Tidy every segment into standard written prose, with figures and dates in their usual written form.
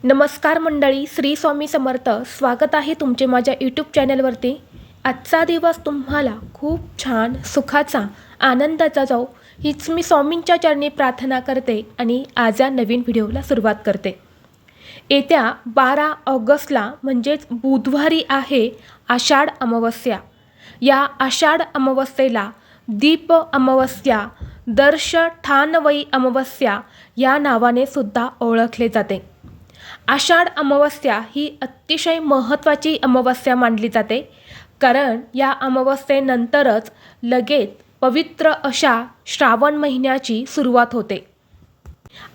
नमस्कार मंडळी, श्री स्वामी समर्थ. स्वागत आहे तुमचे माझ्या यूट्यूब चॅनलवरती. आजचा दिवस तुम्हाला खूप छान सुखाचा आनंदाचा जाओ हीच मी स्वामींच्या चरणी प्रार्थना करते आणि आज या नवीन व्हिडिओला सुरुवात करते. येत्या 12 ऑगस्टला म्हणजेच बुधवारी आहे आषाढ अमावस्या. या आषाढ अमावस्येला दीप अमावस्या, दर्श ठाणवई अमावस्या या नावाने सुद्धा ओळखले जाते. आषाढ अमावस्या ही अतिशय महत्त्वाची अमावस्या मानली जाते, कारण या अमावस्येनंतरच लगेच पवित्र अशा श्रावण महिन्याची सुरुवात होते.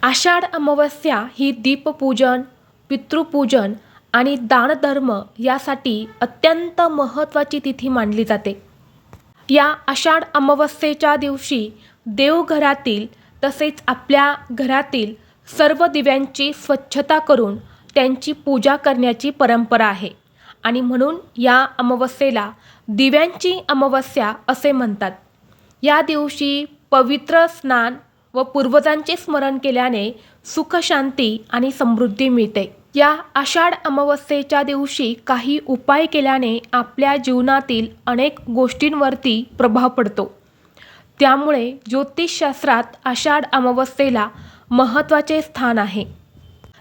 आषाढ अमावस्या ही दीपपूजन, पितृपूजन आणि दानधर्म यासाठी अत्यंत महत्त्वाची तिथी मानली जाते. या आषाढ अमावस्येच्या दिवशी देवघरातील तसेच आपल्या घरातील सर्व दिव्यांची स्वच्छता करून त्यांची पूजा करण्याची परंपरा आहे आणि म्हणून या अमावस्येला दिव्यांची अमावस्या असे म्हणतात. या दिवशी पवित्र स्नान व पूर्वजांचे स्मरण केल्याने सुख, शांती आणि समृद्धी मिळते. या आषाढ अमावस्येच्या दिवशी काही उपाय केल्याने आपल्या जीवनातील अनेक गोष्टींवरती प्रभाव पडतो. त्यामुळे ज्योतिषशास्त्रात आषाढ अमावस्येला महत्त्वाचे स्थान आहे.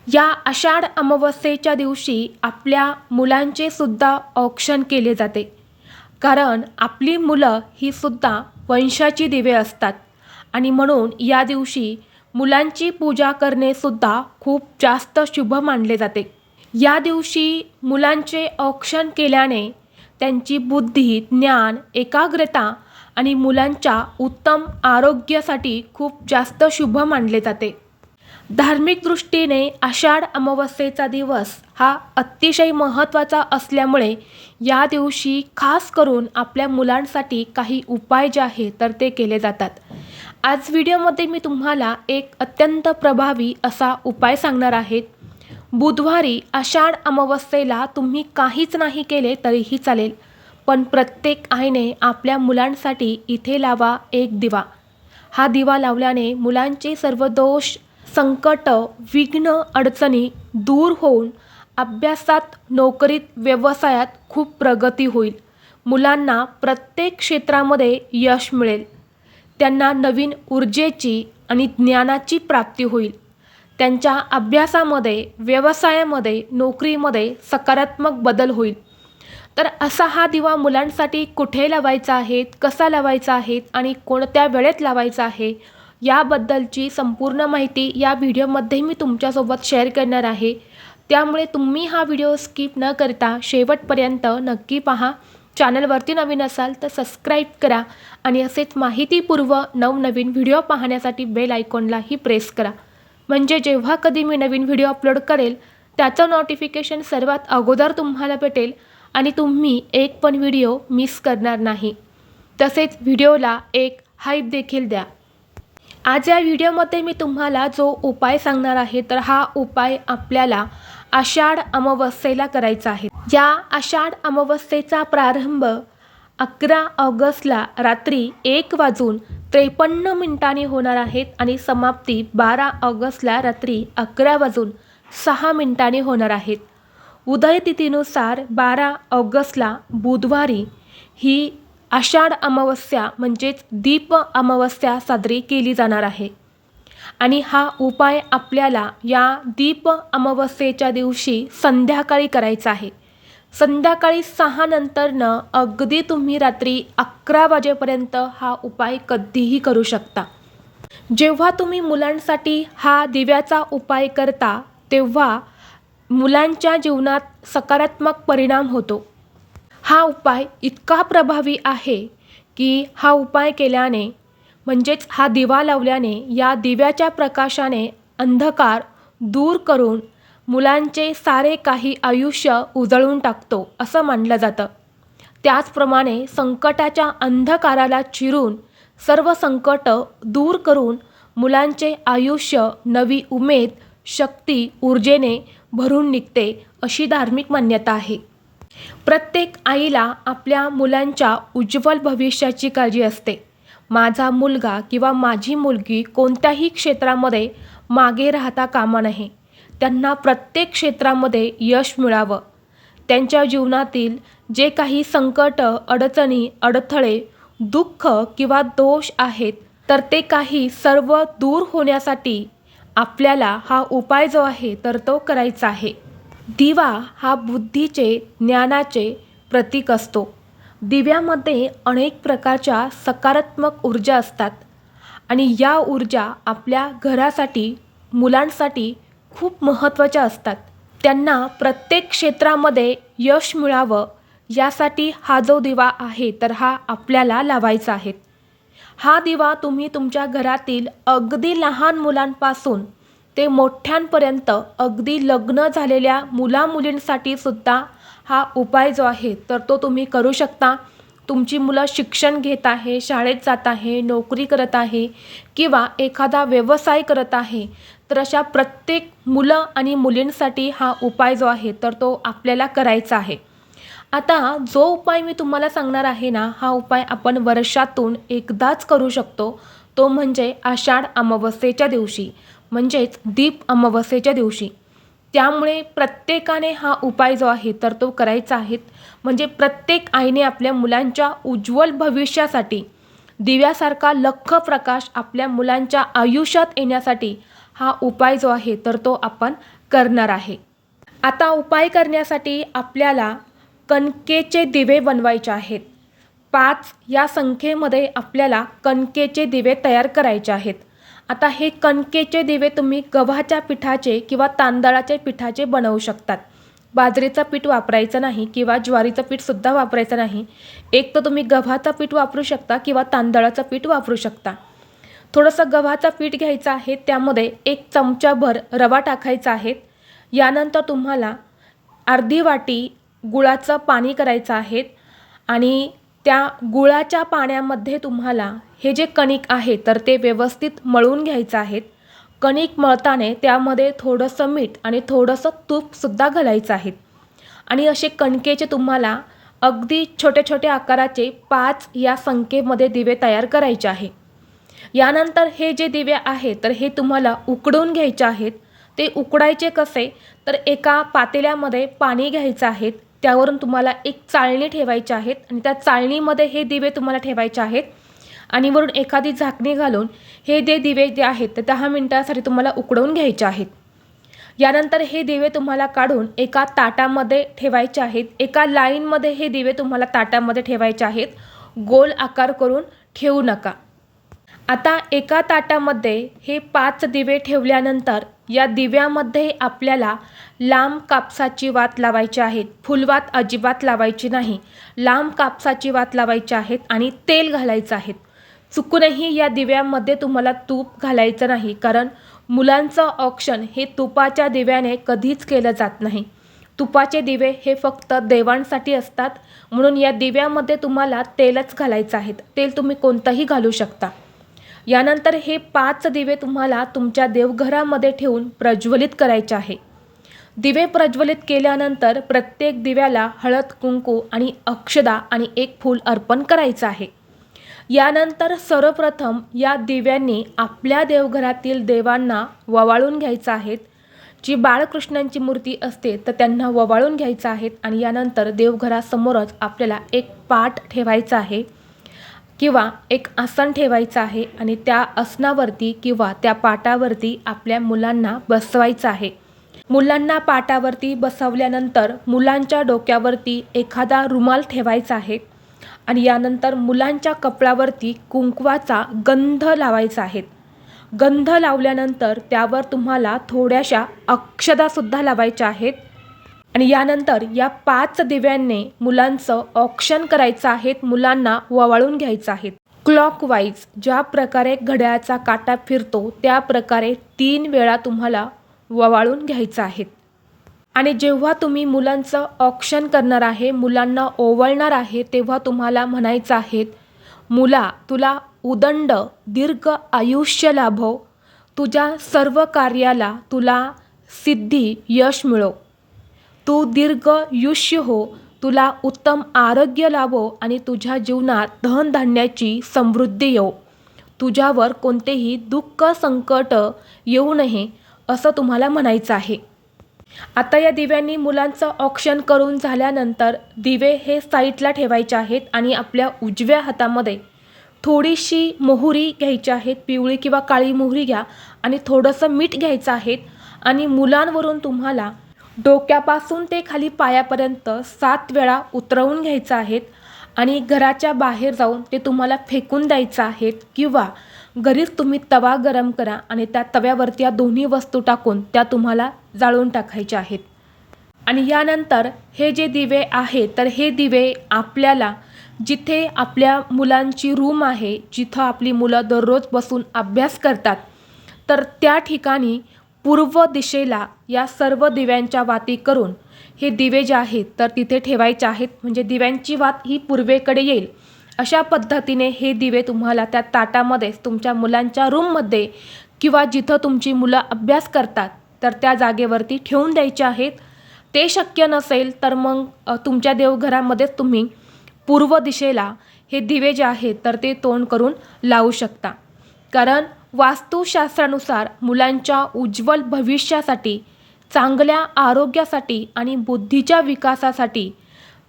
या आषाढ अमावस्येच्या दिवशी आपल्या मुलांचे सुद्धा औक्षण केले जाते, कारण आपली मुलं ही सुद्धा वंशाची दिवे असतात आणि म्हणून या दिवशी मुलांची पूजा करणे सुद्धा खूप जास्त शुभ मानले जाते. या दिवशी मुलांचे औक्षण केल्याने त्यांची बुद्धी, ज्ञान, एकाग्रता आणि मुलांच्या उत्तम आरोग्यासाठी खूप जास्त शुभ मानले जाते. धार्मिक दृष्टीने आषाढ अमावस्येचा दिवस हा अतिशय महत्त्वाचा असल्यामुळे या दिवशी खास करून आपल्या मुलांसाठी काही उपाय जे आहेत तर ते केले जातात. आज व्हिडिओमध्ये मी तुम्हाला एक अत्यंत प्रभावी असा उपाय सांगणार आहे. बुधवारी आषाढ अमावस्येला तुम्ही काहीच नाही केले तरीही चालेल, पण प्रत्येक आईने आपल्या मुलांसाठी इथे लावा एक दिवा. हा दिवा लावल्याने मुलांचे सर्व दोष, संकट, विघ्न, अडचणी दूर होऊन अभ्यासात, नोकरीत, व्यवसायात खूप प्रगती होईल. मुलांना प्रत्येक क्षेत्रामध्ये यश मिळेल. त्यांना नवीन ऊर्जेची आणि ज्ञानाची प्राप्ती होईल. त्यांच्या अभ्यासामध्ये, व्यवसायामध्ये, नोकरीमध्ये सकारात्मक बदल होईल. तर असा हा दिवा मुलांसाठी कुठे लावायचा आहे, कसा लावायचा आहे आणि कोणत्या वेळेत लावायचा आहे याबद्दलची संपूर्ण माहिती या व्हिडिओमध्ये मी तुमच्यासोबत शेअर करणार आहे. त्यामुळे तुम्ही हा व्हिडिओ स्किप न करता शेवटपर्यंत नक्की पहा. चॅनलवरती नवीन असाल तर सबस्क्राईब करा आणि असेच माहितीपूर्व नवनवीन व्हिडिओ पाहण्यासाठी बेल आयकॉनलाही प्रेस करा, म्हणजे जेव्हा कधी मी नवीन व्हिडिओ अपलोड करेल त्याचं नोटिफिकेशन सर्वात अगोदर तुम्हाला भेटेल आणि तुम्ही एक पण व्हिडिओ मिस करणार नाही. तसेच व्हिडिओला एक हाईप देखील द्या. आज या व्हिडिओमध्ये मी तुम्हाला जो उपाय सांगणार आहे तर हा उपाय आपल्याला आषाढ अमावस्येला करायचा आहे. या आषाढ अमावस्येचा प्रारंभ 11 ऑगस्टला रात्री 1:53 होणार आहेत आणि समाप्ती 12 ऑगस्टला रात्री 11:06 होणार आहेत. उदय तिथीनुसार 12 ऑगस्टला बुधवारी ही आषाढ अमावस्या म्हणजेच दीप अमावस्या साजरी केली जाणार आहे आणि हा उपाय आपल्याला या दीप अमावस्येच्या दिवशी संध्याकाळी करायचा आहे. संध्याकाळी 6 नंतरनं अगदी तुम्ही रात्री 11 वाजेपर्यंत हा उपाय कधीही करू शकता. जेव्हा तुम्ही मुलांसाठी हा दिव्याचा उपाय करता तेव्हा मुलांच्या जीवनात सकारात्मक परिणाम होतो. हा उपाय इतका प्रभावी आहे की हा उपाय केल्याने म्हणजेच हा दिवा लावल्याने या दिव्याच्या प्रकाशाने अंधकार दूर करून मुलांचे सारे काही आयुष्य उजळून टाकतो असं मानलं जातं. त्याचप्रमाणे संकटाच्या अंधकाराला चिरून सर्व संकट दूर करून मुलांचे आयुष्य नवी उमेद, शक्ती, ऊर्जेने भरून निघते अशी धार्मिक मान्यता आहे. प्रत्येक आईला आपल्या मुलांच्या उज्ज्वल भविष्याची काळजी असते. माझा मुलगा किंवा माझी मुलगी कोणत्याही क्षेत्रामध्ये मागे राहता कामा नये. त्यांना प्रत्येक क्षेत्रामध्ये यश मिळावं. त्यांच्या जीवनातील जे काही संकट, अडचणी, अडथळे, दुःख किंवा दोष आहेत तर ते काही सर्व दूर होण्यासाठी आपल्याला हा उपाय जो आहे तर तो करायचा आहे. दिवा हा बुद्धीचे, ज्ञानाचे प्रतीक असतो. दिव्यामध्ये अनेक प्रकारच्या सकारात्मक ऊर्जा असतात आणि या ऊर्जा आपल्या घरासाठी, मुलांसाठी खूप महत्त्वाच्या असतात. त्यांना प्रत्येक क्षेत्रामध्ये यश मिळावं यासाठी हा जो दिवा आहे तर हा आपल्याला लावायचा आहे. हा दिवा तुम्ही तुमच्या घरातील अगदी लहान मुलांपासून ते मोठ्यांपर्यंत, अगदी लग्न झालेल्या मुलामुलींसाठी सुद्धा हा उपाय जो आहे तर तो तुम्ही करू शकता. तुमची मुलं शिक्षण घेत आहे, शाळेत जात आहे, नोकरी करत आहे किंवा एखादा व्यवसाय करत आहे, तर अशा प्रत्येक मुलं आणि मुलींसाठी हा उपाय जो आहे तर तो आपल्याला करायचा आहे. आता जो उपाय मी तुम्हाला सांगणार आहे ना, हा उपाय आपण वर्षातून एकदाच करू शकतो. तो म्हणजे आषाढ अमावस्येच्या दिवशी, म्हणजेच दीप अमावस्येच्या दिवशी. त्यामुळे प्रत्येकाने हा उपाय जो आहे तर तो करायचा आहे. म्हणजे प्रत्येक आईने आपल्या मुलांच्या उज्ज्वल भविष्यासाठी, दिव्यासारखा लख्ख प्रकाश आपल्या मुलांच्या आयुष्यात येण्यासाठी हा उपाय जो आहे तर तो आपण करणार आहे. आता उपाय करण्यासाठी आपल्याला कणकेचे दिवे बनवायचे आहेत. 5 या संख्येमध्ये आपल्याला कणकेचे दिवे तयार करायचे आहेत. आता हे कणकेचे दिवे तुम्ही गव्हाच्या पिठाचे किंवा तांदळाच्या पिठाचे बनवू शकतात. बाजरीचं पीठ वापरायचं नाही किंवा ज्वारीचं पीठसुद्धा वापरायचं नाही. एक तर तुम्ही गव्हाचं पीठ वापरू शकता किंवा तांदळाचं पीठ वापरू शकता. थोडंसं गव्हाचं पीठ घ्यायचं आहे, त्यामध्ये 1 चमचाभर रवा टाकायचा आहे. यानंतर तुम्हाला अर्धी वाटी गुळाचं पाणी करायचं आहे आणि त्या गुळाच्या पाण्यामध्ये तुम्हाला हे जे कणिक आहे तर ते व्यवस्थित मळून घ्यायचं आहे. कणिक मळताना त्यामध्ये थोडंसं मीठ आणि थोडंसं तूपसुद्धा घालायचं आहे आणि असे कणकेचे तुम्हाला अगदी छोटे छोटे आकाराचे 5 या संख्येमध्ये दिवे तयार करायचे आहे. यानंतर हे जे दिवे आहेत तर हे तुम्हाला उकडून घ्यायचे आहेत. ते उकडायचे कसे, तर एका पातेल्यामध्ये पाणी घ्यायचं आहे, त्यावरून तुम्हाला एक चाळणी ठेवायची आहेत आणि त्या चाळणीमध्ये हे दिवे तुम्हाला ठेवायचे आहेत आणि वरून एखादी झाकणी घालून हे दिवे जे आहेत ते 10 मिनिटांसाठी तुम्हाला उकडवून घ्यायचे आहेत. यानंतर हे दिवे तुम्हाला काढून एका ताटामध्ये ठेवायचे आहेत. एका लाईनमध्ये हे दिवे तुम्हाला ताटामध्ये ठेवायचे आहेत. गोल आकार करून ठेवू नका. आता एका ताटामध्ये हे 5 दिवे ठेवल्यानंतर या दिव्यामध्ये आपल्याला लांब कापसाची वात लावायची आहे. फुलवात अजिबात लावायची नाही. लांब कापसाची वात लावायची आहे आणि तेल घालायचं आहे. चुकूनही या दिव्यामध्ये तुम्हाला तूप घालायचं नाही, कारण मुलांचं औक्षण हे तुपाच्या दिव्याने कधीच केलं जात नाही. तुपाचे दिवे हे फक्त देवांसाठी असतात, म्हणून या दिव्यामध्ये तुम्हाला तेलच घालायचं आहे. तेल तुम्ही कोणतंही घालू शकता. यानंतर हे 5 दिवे तुम्हाला तुमच्या देवघरामध्ये ठेवून प्रज्वलित करायचे आहे. दिवे प्रज्वलित केल्यानंतर प्रत्येक दिव्याला हळद, कुंकू आणि अक्षदा आणि 1 फूल अर्पण करायचं आहे. यानंतर सर्वप्रथम या दिव्यांनी आपल्या देवघरातील देवांना ववाळून घ्यायचं आहे. जी बाळकृष्णांची मूर्ती असते तर त्यांना ववाळून घ्यायचं आहे आणि यानंतर देवघरासमोरच आपल्याला एक पाट ठेवायचा आहे किंवा एक आसन ठेवायचं आहे आणि त्या आसनावरती किंवा त्या पाटावरती आपल्या मुलांना बसवायचं आहे. मुलांना पाटावरती बसवल्यानंतर मुलांच्या डोक्यावरती एखादा रुमाल ठेवायचा आहे आणि यानंतर मुलांच्या कपडावरती कुंकवाचा गंध लावायचा आहे. गंध लावल्यानंतर त्यावर तुम्हाला थोड्याशा अक्षदासुद्धा लावायच्या आहेत आणि यानंतर या 5 दिव्यांनी मुलांचं औक्षण करायचं आहे. मुलांना ववाळून घ्यायचं आहे. क्लॉकवाईज ज्या प्रकारे घड्याळाचा काटा फिरतो त्या प्रकारे 3 वेळा तुम्हाला ववाळून घ्यायचं आहे. आणि जेव्हा तुम्ही मुलांचं औक्षण करणार आहे, मुलांना ओवाळणार आहे, तेव्हा तुम्हाला म्हणायचं आहे, मुला तुला उदंड दीर्घ आयुष्य लाभो, तुझ्या सर्व कार्याला तुला सिद्धी यश मिळो, तू दीर्घयुष्य हो, तुला उत्तम आरोग्य लाभो आणि तुझ्या जीवनात धनधान्याची समृद्धी येवो, तुझ्यावर कोणतेही दुःख संकट येऊ नये, असं तुम्हाला म्हणायचं आहे. आता या दिव्यांनी मुलांचं औक्षण करून झाल्यानंतर दिवे हे साईडला ठेवायचे आहेत आणि आपल्या उजव्या हातामध्ये थोडीशी मोहरी घ्यायची आहे. पिवळी किंवा काळी मोहरी घ्या आणि थोडंसं मीठ घ्यायचं आहे आणि मुलांवरून तुम्हाला डोक्यापासून ते खाली पायापर्यंत 7 वेळा उतरवून घ्यायचं आहे आणि घराच्या बाहेर जाऊन ते तुम्हाला फेकून द्यायचं आहे किंवा घरीच तुम्ही तवा गरम करा आणि त्या तव्यावरती या दोन्ही वस्तू टाकून त्या तुम्हाला जाळून टाकायच्या आहेत. आणि यानंतर हे जे दिवे आहे तर हे दिवे आपल्याला जिथे आपल्या मुलांची रूम आहे, जिथं आपली मुलं दररोज बसून अभ्यास करतात, तर त्या ठिकाणी पूर्व दिशेला या सर्व दिव्यांच्या वाती करून हे दिवे जे आहेत तर तिथे ठेवायचे आहेत. म्हणजे दिव्यांची वात ही पूर्वेकडे येईल अशा पद्धतीने हे दिवे तुम्हाला त्या ताटामध्येच तुमच्या मुलांच्या रूममध्ये किंवा जिथं तुमची मुलं अभ्यास करतात तर त्या जागेवरती ठेवून द्यायचे आहेत. ते शक्य नसेल तर मग तुमच्या देवघरामध्येच तुम्ही पूर्व दिशेला हे दिवे जे आहेत तर ते तोंड करून लावू शकता. कारण वास्तुशास्त्रानुसार मुलांच्या उज्ज्वल भविष्यासाठी, चांगल्या आरोग्यासाठी आणि बुद्धीच्या विकासासाठी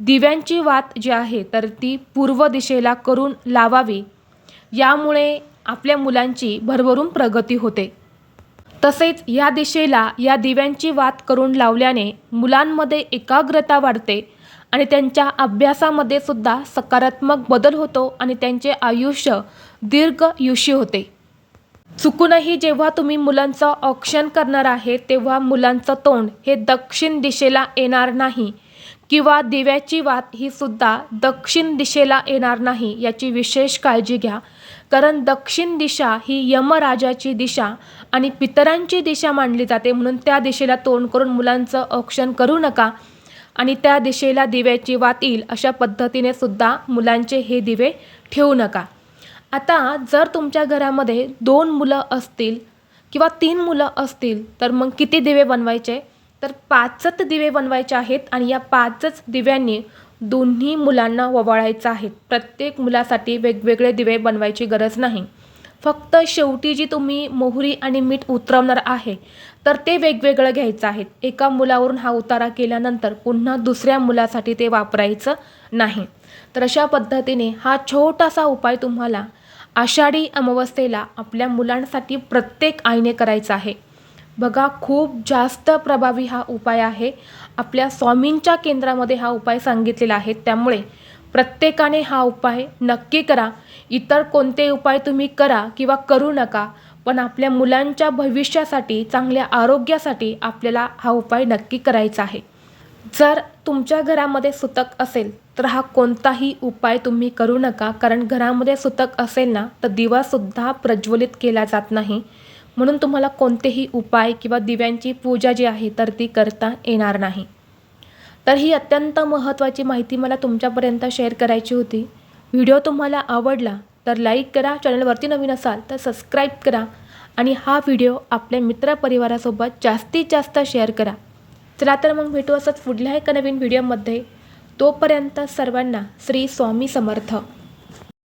दिव्यांची वात जी आहे तर ती पूर्व दिशेला करून लावावी. यामुळे आपल्या मुलांची भरभरून प्रगती होते. तसेच या दिशेला या दिव्यांची वात करून लावल्याने मुलांमध्ये एकाग्रता वाढते आणि त्यांच्या अभ्यासामध्ये सुद्धा सकारात्मक बदल होतो आणि त्यांचे आयुष्य दीर्घयुषी होते. चुकूनही जेव्हा तुम्ही मुलांचं औक्षण करणार आहे तेव्हा मुलांचं तोंड हे दक्षिण दिशेला येणार नाही किंवा दिव्याची वात ही सुद्धा दक्षिण दिशेला येणार नाही याची विशेष काळजी घ्या. कारण दक्षिण दिशा ही यमराजाची दिशा आणि पितरांची दिशा मानली जाते, म्हणून त्या दिशेला तोंड करून मुलांचं औक्षण करू नका आणि त्या दिशेला दिव्याची वात येईल अशा पद्धतीने सुद्धा मुलांचे हे दिवे ठेवू नका. आता जर तुमच्या घरामध्ये 2 मुलं असतील किंवा 3 मुलं असतील तर मग किती दिवे बनवायचे, तर 5च दिवे बनवायचे आहेत आणि या 5च दिव्यांनी दोन्ही मुलांना ओवाळायचं आहे. प्रत्येक मुलासाठी वेगवेगळे दिवे बनवायची गरज नाही. फक्त शेवटी जी तुम्ही मोहरी आणि मीठ उतरवणार आहे तर ते वेगवेगळं घ्यायचं आहे. एका मुलावरून हा उतारा केल्यानंतर पुन्हा दुसऱ्या मुलासाठी ते वापरायचं नाही. तर अशा पद्धतीने हा छोटासा उपाय तुम्हाला आषाढी अमावस्येला आपल्या मुलांसाठी प्रत्येक आईने करायचा आहे. बघा, खूप जास्त प्रभावी हा उपाय आहे. आपल्या स्वामींच्या केंद्रामध्ये हा उपाय सांगितलेला आहे. त्यामुळे प्रत्येकाने हा उपाय नक्की करा. इतर कोणते उपाय तुम्ही करा किंवा करू नका, पण आपल्या मुलांच्या भविष्यासाठी, चांगल्या आरोग्यासाठी आपल्याला हा उपाय नक्की करायचा आहे. जर तुमच्या घरामध्ये सुतक असेल तर हा कोणताही उपाय तुम्ही करू नका. कारण घरामध्ये सुतक असेल ना तर दिवासुद्धा प्रज्वलित केला जात नाही. म्हणून तुम्हाला कोणतेही उपाय किंवा दिव्यांची पूजा जी आहे तर ती करता येणार नाही. तर ही अत्यंत महत्त्वाची माहिती मला तुमच्यापर्यंत शेअर करायची होती. व्हिडिओ तुम्हाला आवडला तर लाईक करा, चॅनलवरती नवीन असाल तर सबस्क्राईब करा आणि हा व्हिडिओ आपल्या मित्रपरिवारासोबत जास्तीत जास्त शेअर करा. चला तर मग भेटू असंच पुढल्या एका नवीन व्हिडिओमध्ये. तोपर्यंत सर्वांना श्री स्वामी समर्थ.